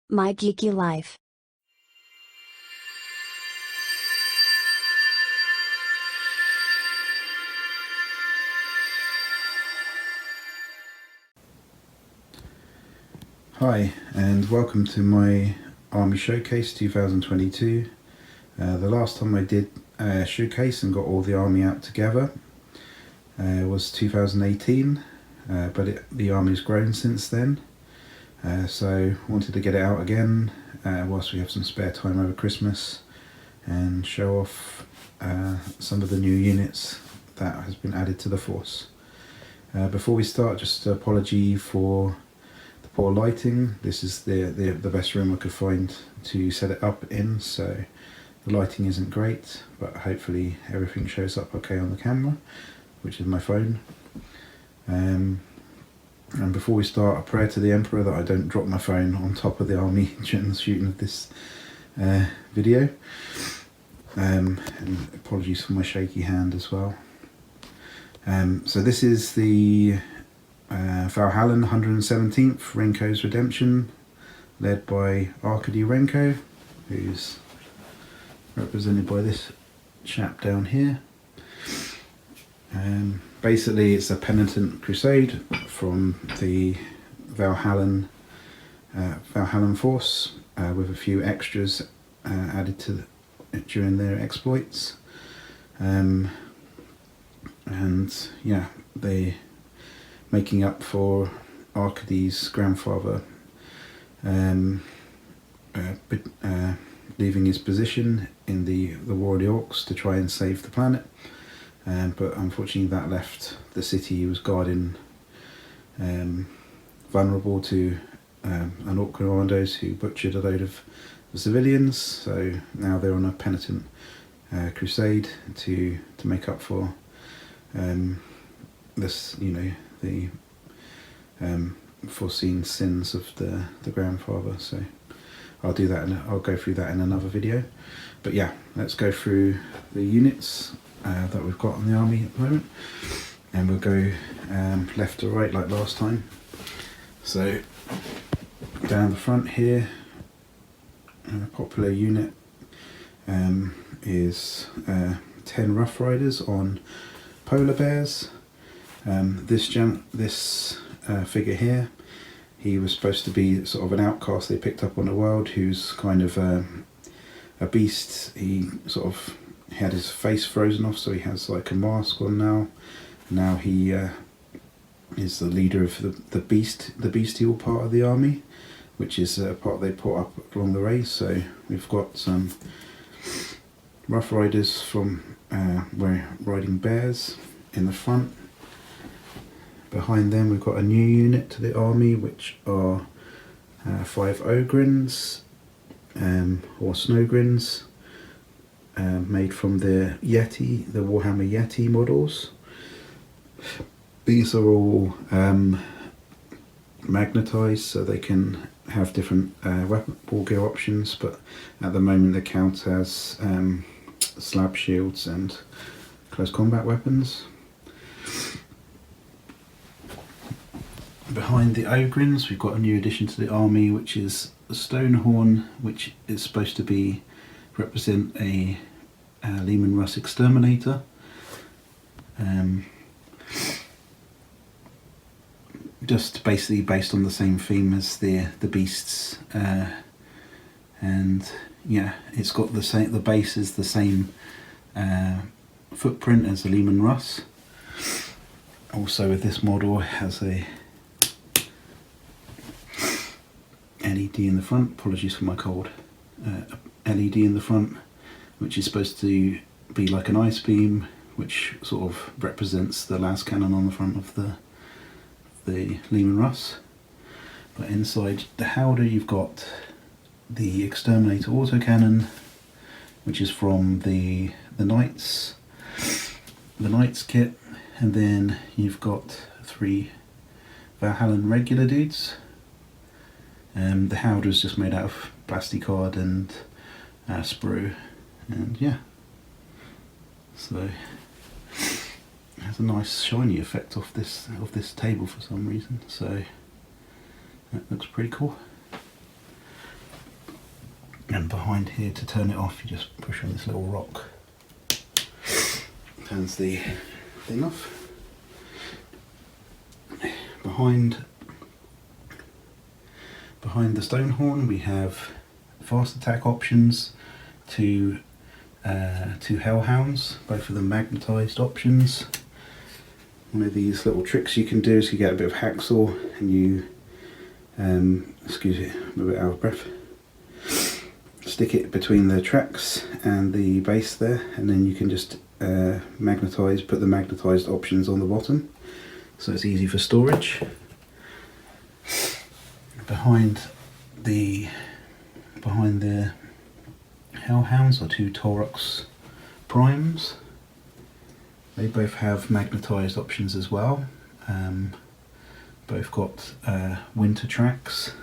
My Geeky Life. Hi, and welcome to my Army Showcase 2022. The last time I did a showcase and got all the Army out together was 2018, but the Army's grown since then. So wanted to get it out again whilst we have some spare time over Christmas and show off some of the new units that has been added to the force. Before we start, just an apology for the poor lighting. This is the best room I could find to set it up in, so the lighting isn't great, but hopefully everything shows up okay on the camera, which is my phone. And before we start, a prayer to the Emperor that I don't drop my phone on top of the Army during the shooting of this video. And apologies for my shaky hand as well. So this is the Valhallan 117th Renko's Redemption, led by Renko, who's represented by this chap down here. Basically it's a penitent crusade from the Valhallan force, with a few extras added to during their exploits, and yeah, they making up for Arcady's grandfather leaving his position in the War of the Orcs to try and save the planet. But unfortunately that left the city he was guarding vulnerable to an Orc commandos who butchered a load of the civilians. So now they're on a penitent crusade to make up for this, the foreseen sins of the grandfather. So I'll do that, and I'll go through that in another video. But yeah, let's go through the units that we've got in the Army at the moment, and we'll go left to right like last time. So down the front here, a popular unit is 10 Rough Riders on polar bears. This figure here, he was supposed to be sort of an outcast they picked up on the world, who's kind of a beast. He sort of had his face frozen off, so he has like a mask on now. Now he is the leader of the bestial part of the army, which is a part they put up along the race. So we've got some Rough Riders from riding bears in the front. Behind them we've got a new unit to the army, which are 5 Ogrins, or Snowgrins, made from the Warhammer Yeti models. These are all magnetized, so they can have different war gear options, but at the moment they count as slab shields and close combat weapons. Behind the Ogrins we've got a new addition to the army, which is the Stonehorn, which is supposed to represent a Leman Russ exterminator. Just basically based on the same theme as the beasts, and yeah, it's got the base is the same footprint as the Leman Russ. Also with this model, it has a LED in the front, apologies for my cold, LED in the front, which is supposed to be like an ice beam, which sort of represents the las cannon on the front of the Leman Russ. But inside the howdah you've got the Exterminator autocannon, which is from the Knights kit, and then you've got 3 Valhallan regular dudes. The howdah is just made out of plasticard and sprue, and yeah, so it has a nice shiny effect off this table for some reason, so that looks pretty cool. And behind here, to turn it off, you just push on this little rock. Turns the thing off. Behind the stone horn we have fast attack options, two hellhounds, both of them magnetised options. One of these little tricks you can do is you get a bit of hacksaw and you, excuse me, I'm a bit out of breath, stick it between the tracks and the base there, and then you can just magnetise, put the magnetised options on the bottom, so it's easy for storage. Behind the hellhounds are two Taurox primes. They both have magnetised options as well. Both got winter tracks.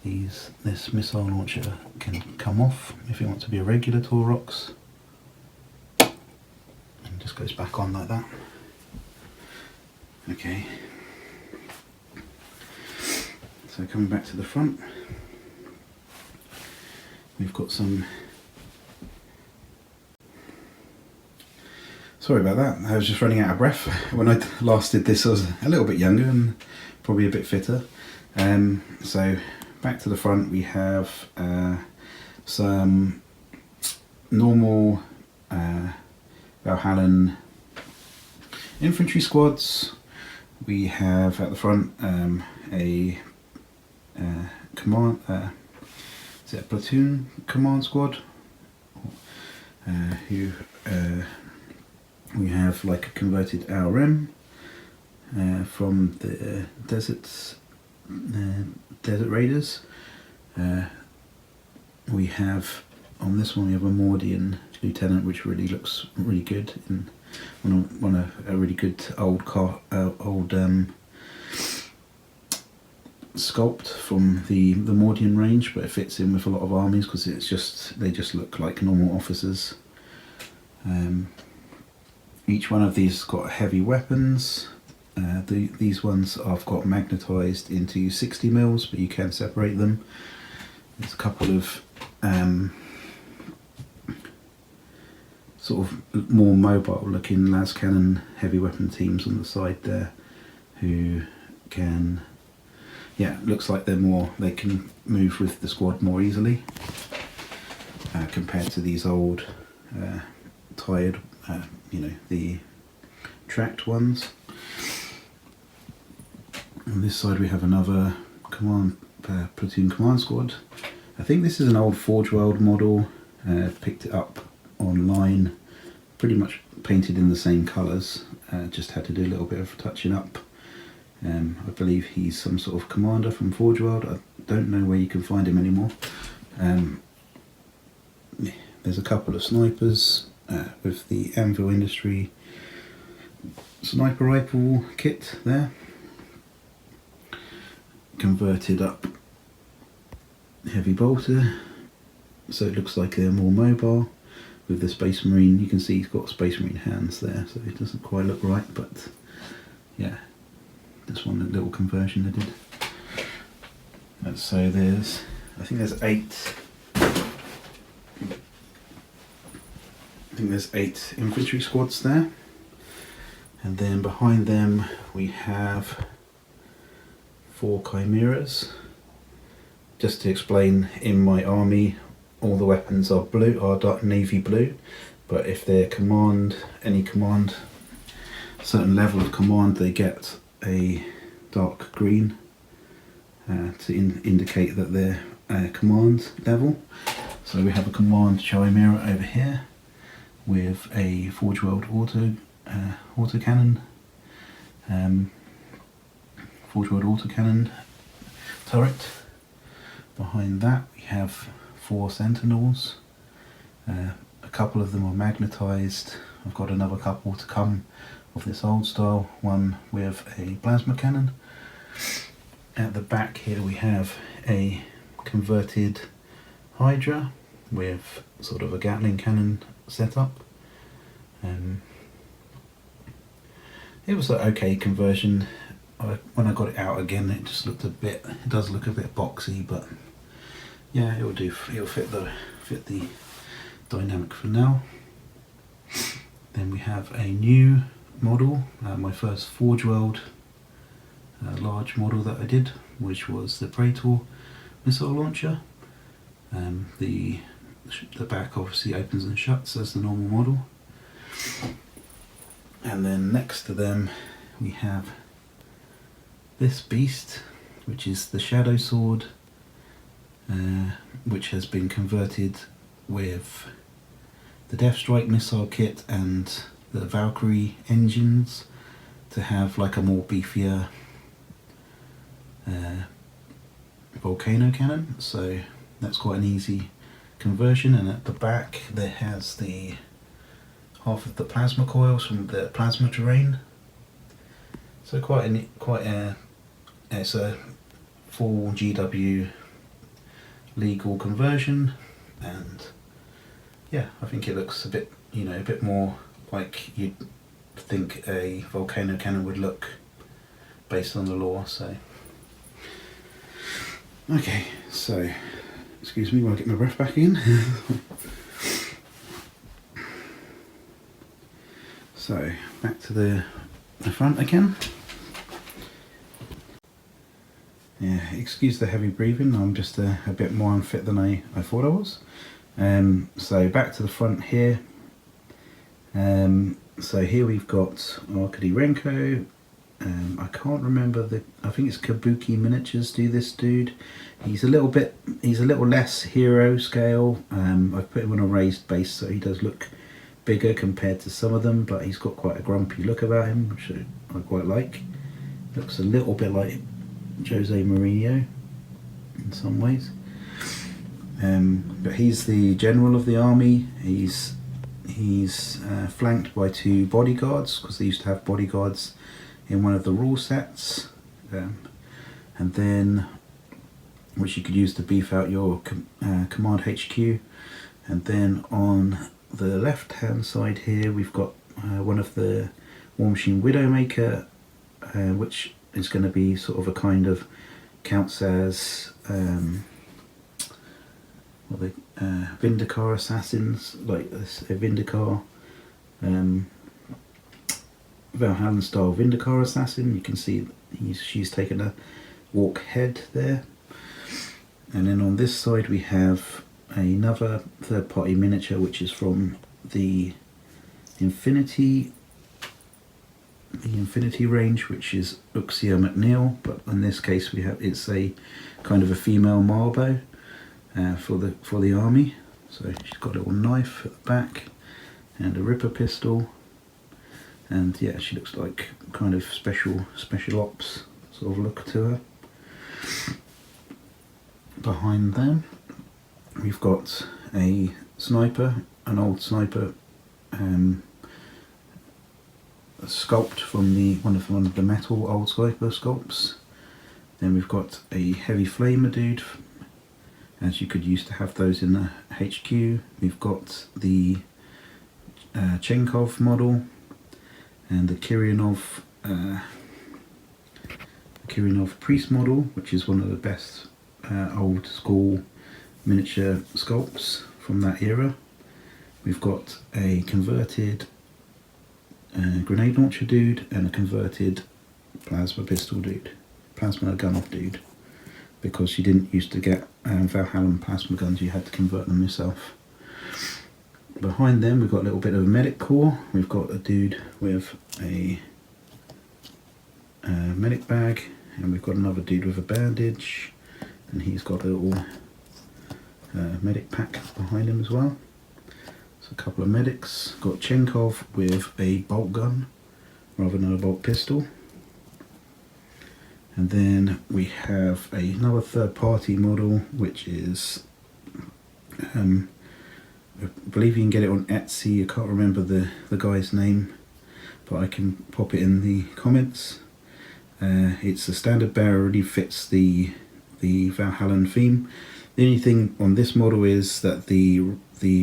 This missile launcher can come off if you want to be a regular Taurox, and just goes back on like that. Okay. So coming back to the front, we've got some. Sorry about that, I was just running out of breath. When I last did this I was a little bit younger and probably a bit fitter. So back to the front, we have some normal Valhallan infantry squads. We have at the front a command, is it a platoon command squad? Who we have like a converted ARM from the desert raiders. We have on this one we have a Mordian lieutenant, which really looks really good in a really good old sculpt from the Mordian range, but it fits in with a lot of armies because they just look like normal officers. Each one of these has got heavy weapons. These ones I've got magnetised into 60 mils, but you can separate them. There's a couple of sort of more mobile looking las cannon heavy weapon teams on the side there, who can, yeah, looks like they can move with the squad more easily compared to these old tired, the tracked ones. On this side we have another platoon command squad. I think this is an old Forge World model, picked it up online, pretty much painted in the same colours, just had to do a little bit of touching up. I believe he's some sort of commander from Forge World. I don't know where you can find him anymore. There's a couple of snipers with the Anvil Industry sniper rifle kit there. Converted up heavy bolter, so it looks like they're more mobile. With the Space Marine, you can see he's got Space Marine hands there, so it doesn't quite look right, but yeah, this one, a little conversion they did. So I think there's eight infantry squads there, and then behind them we have 4 chimeras. Just to explain, in my army all the weapons are dark navy blue, but if they're certain level of command, they get a dark green to indicate that they're command level. So we have a command chimera over here with a Forge World autocannon, Forge World autocannon turret. Behind that we have 4 sentinels. A couple of them are magnetised. I've got another couple to come of this old style, one with a plasma cannon. At the back here we have a converted Hydra with sort of a Gatling cannon setup. It was an okay conversion. When I got it out again, it does look a bit boxy, but yeah, it'll do. It'll fit the dynamic for now. Then we have a new model, my first Forge World large model that I did, which was the Praetor missile launcher. The back obviously opens and shuts as the normal model. And then next to them we have this beast, which is the Shadow Sword, which has been converted with the Deathstrike missile kit and the Valkyrie engines to have like a more beefier volcano cannon. So that's quite an easy conversion. And at the back there has the half of the plasma coils from the plasma terrain. So it's a full GW legal conversion, and yeah, I think it looks a bit more like you'd think a volcano cannon would look based on the lore. So okay, so excuse me while I get my breath back in. So back to the front again. Yeah, excuse the heavy breathing, I'm just a bit more unfit than I thought I was. So back to the front here. So here we've got Arkady Renko. I can't remember I think it's Kabuki Miniatures do this dude. He's a little less hero scale. I've put him on a raised base so he does look bigger compared to some of them, but he's got quite a grumpy look about him, which I quite like. Looks a little bit like Jose Mourinho in some ways. But he's the general of the army. He's flanked by 2 bodyguards, because they used to have bodyguards in one of the rule sets, and then which you could use to beef out your command HQ. And then on the left hand side here we've got one of the War Machine Widowmaker, which is going to be sort of a kind of counts as Vindikar assassins, like a Vindikar Valhallan style Vindikar assassin. You can see she's taken a walk head there. And then on this side we have another third party miniature, which is from the Infinity range, which is Uxia McNeil, but in this case it's a kind of a female Marbo for the army. So she's got a little knife at the back and a Ripper pistol, and yeah, she looks like kind of special ops sort of look to her. Behind them we've got a sniper, an old sniper sculpt from one of the metal old sniper sculpts. Then we've got a heavy flamer dude, as you could used to have those in the HQ. We've got the Chenkov model and the Kirinov priest model, which is one of the best old school miniature sculpts from that era. We've got a converted grenade launcher dude and a converted plasma gun dude, because you didn't used to get Valhallan plasma guns, you had to convert them yourself. Behind them we've got a little bit of a medic corps. We've got a dude with a medic bag, and we've got another dude with a bandage, and he's got a little medic pack behind him as well. So a couple of medics. Got Chenkov with a bolt gun rather than a bolt pistol. And then we have another third party model, which is I believe you can get it on Etsy. I can't remember the guy's name, but I can pop it in the comments. It's a standard bearer, really fits the Valhallan theme. The only thing on this model is that the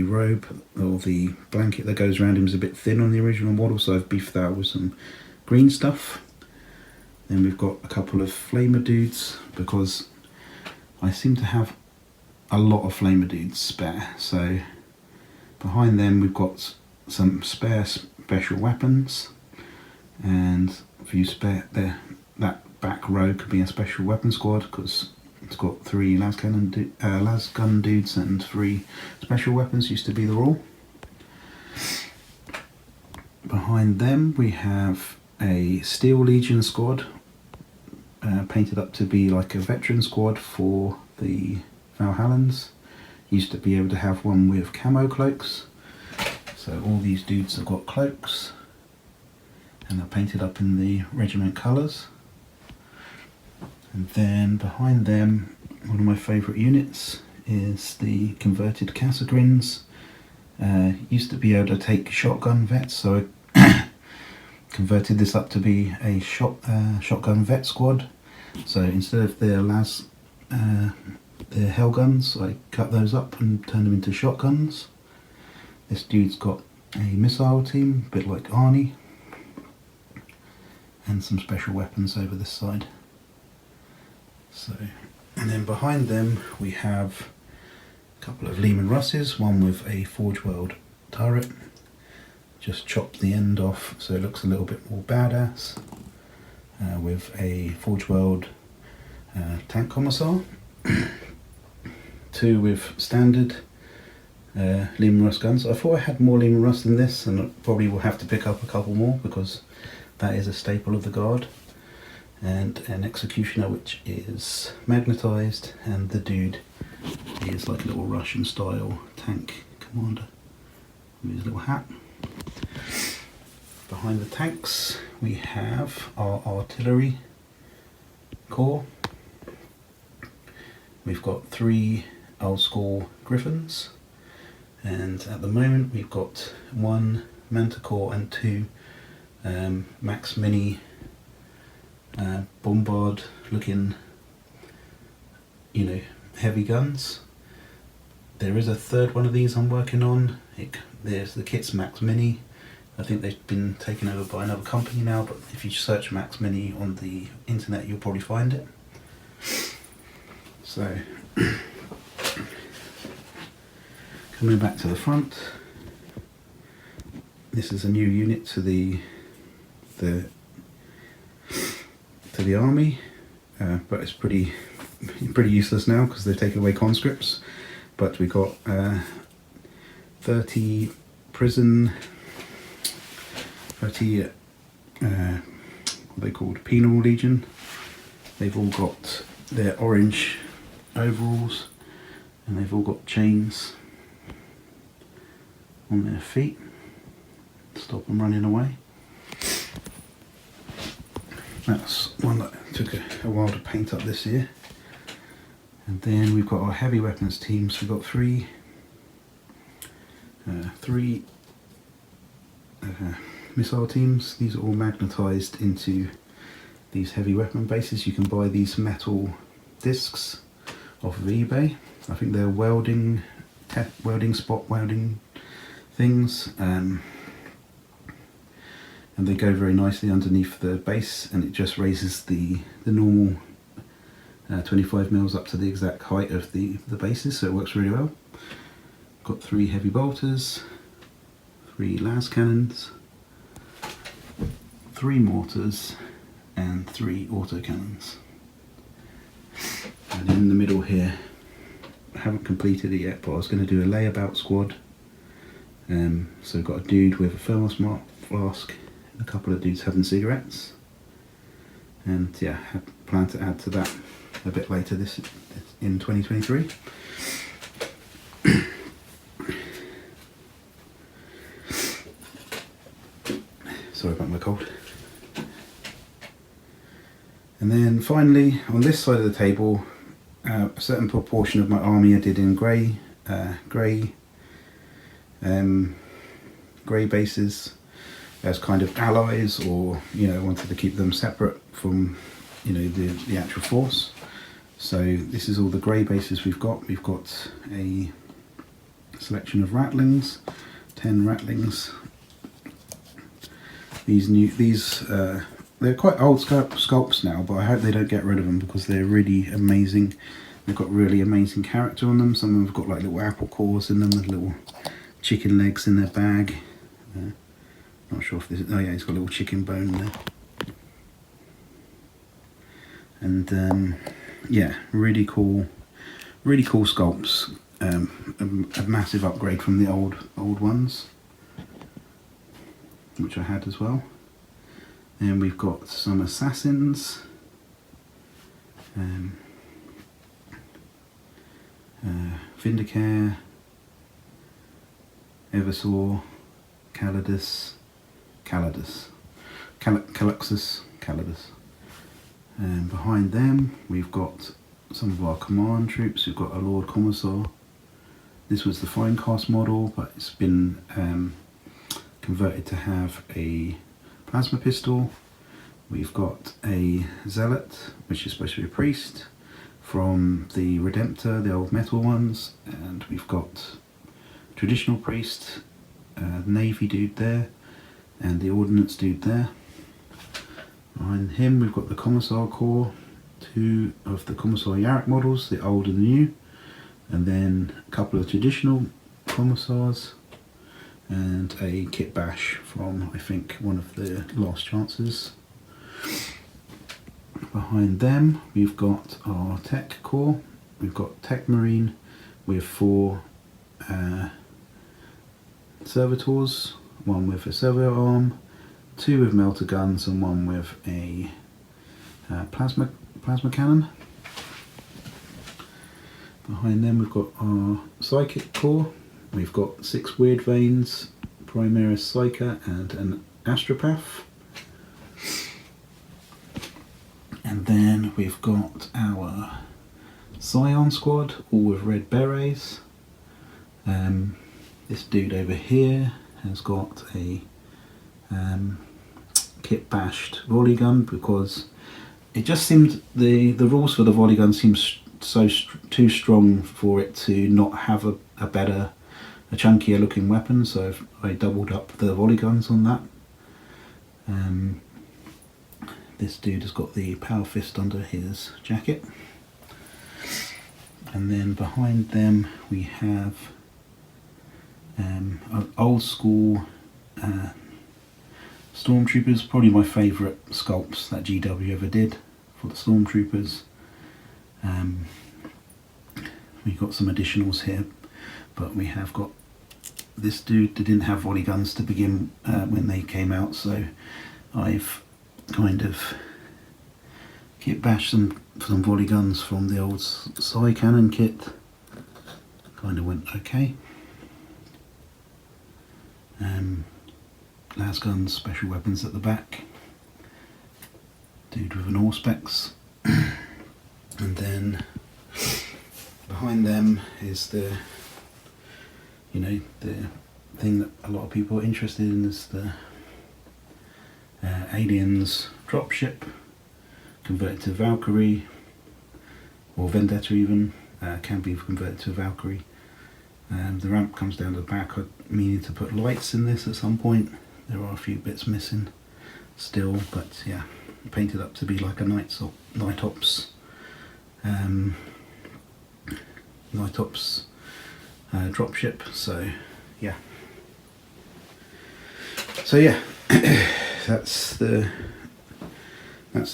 robe or the blanket that goes around him is a bit thin on the original model, so I've beefed that with some green stuff. Then we've got a couple of flamer dudes, because I seem to have a lot of flamer dudes spare. So behind them we've got some spare special weapons, and if you spare there, that back row could be a special weapon squad because it's got 3 las gun dudes and 3 special weapons. Used to be the rule. Behind them we have a Steel Legion squad, painted up to be like a veteran squad for the Valhallans. Used to be able to have one with camo cloaks. So all these dudes have got cloaks and they're painted up in the regiment colours. And then behind them, one of my favourite units is the converted Casagrins. Used to be able to take shotgun vets, so I converted this up to be a shotgun vet squad. So instead of their hell guns, I cut those up and turned them into shotguns. This dude's got a missile team, a bit like Arnie, and some special weapons over this side. So, and then behind them we have a couple of Lehman Russes, one with a Forge World turret. Just chopped the end off so it looks a little bit more badass, with a Forge World tank commissar. 2 with standard Lehman Russ guns. I thought I had more Lehman Russ than this, and I probably will have to pick up a couple more because that is a staple of the guard. And an executioner which is magnetised, and the dude is like a little Russian style tank commander with his little hat. Behind the tanks we have our artillery corps. We've got 3 old school Griffins, and at the moment we've got 1 Manticore and 2 Max Mini bombard looking, heavy guns. There is a 3rd one of these I'm working on. There's the kit's Max Mini. I think they've been taken over by another company now, but if you search Max Mini on the internet you'll probably find it. So coming back to the front, this is a new unit to the army, but it's pretty useless now because they've taken away conscripts. But we got 30 prison, 30 what are they called, penal legion. They've all got their orange overalls and they've all got chains on their feet to stop them running away. That's one that took a while to paint up this year. And then we've got our heavy weapons teams. We've got three missile teams. These are all magnetised into these heavy weapon bases. You can buy these metal discs off of eBay. I think they're spot welding things. And they go very nicely underneath the base, and it just raises the normal 25 mils up to the exact height of the bases, so it works really well. Got 3 heavy bolters, 3 las cannons, 3 mortars, and 3 autocannons. And in the middle here, I haven't completed it yet, but I was going to do a layabout squad. So we've got a dude with a thermos flask, a couple of dudes having cigarettes, and yeah, I plan to add to that a bit later in 2023. Sorry about my cold. And then finally, on this side of the table, a certain proportion of my army I did in grey bases as kind of allies, or wanted to keep them separate from the actual force. So this is all the grey bases we've got. We've got a selection of ratlings, 10 ratlings. They're quite old sculpts now, but I hope they don't get rid of them because they're really amazing. They've got really amazing character on them. Some of them have got like little apple cores in them with little chicken legs in their bag. Not sure if this is, oh yeah, it's got a little chicken bone there. And yeah, really cool sculpts. A massive upgrade from the old ones, which I had as well. And we've got some assassins. Vindicare, Eversaw, Caluxus. And behind them we've got some of our command troops. We've got a Lord Commissar. This was the Finecast model, but it's been converted to have a plasma pistol. We've got a Zealot, which is supposed to be a priest, from the Redemptor, the old metal ones. And we've got traditional priest, navy dude there, and the ordnance dude there. Behind him we've got the Commissar Corps, 2 of the Commissar Yarrick models, the old and the new, and then a couple of traditional Commissars, and a Kit Bash from, I think, one of the Last Chances. Behind them we've got our Tech Corps. We've got Tech Marine with 4 servitors, 1 with a servo arm, 2 with melter guns, and 1 with a plasma cannon. Behind them we've got our Psychic Corps. We've got 6 Weird Veins, Primaris Psyker, and an Astropath. And then we've got our Scion Squad, all with red berets. This dude over here has got a kit bashed volley gun, because it just seemed the rules for the volley gun seems too strong for it to not have a chunkier looking weapon, so I doubled up the volley guns on that. This dude has got the power fist under his jacket. And then behind them we have an old school Stormtroopers, probably my favourite sculpts that GW ever did for the Stormtroopers. We've got some additionals here, but we have got this dude that didn't have volley guns to begin when they came out, so I've kind of kit bashed some volley guns from the old Psy Cannon kit. Kind of went okay. Las guns, special weapons at the back. Dude with an Auspex. And then behind them is the thing that a lot of people are interested in, is the Aliens dropship, converted to Valkyrie, or Vendetta even, can be converted to Valkyrie. The ramp comes down to the back. I meaning to put lights in this at some point. There are a few bits missing still, but yeah, painted up to be like a Night Ops dropship. So yeah, that's the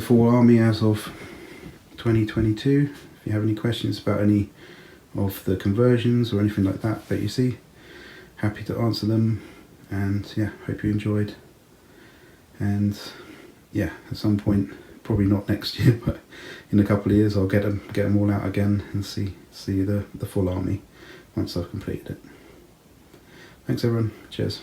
full army as of 2022. If you have any questions about any of the conversions or anything like that you see, happy to answer them. And yeah, hope you enjoyed. And yeah, at some point, probably not next year, but in a couple of years, I'll get them all out again and see the full army once I've completed it. Thanks everyone. Cheers.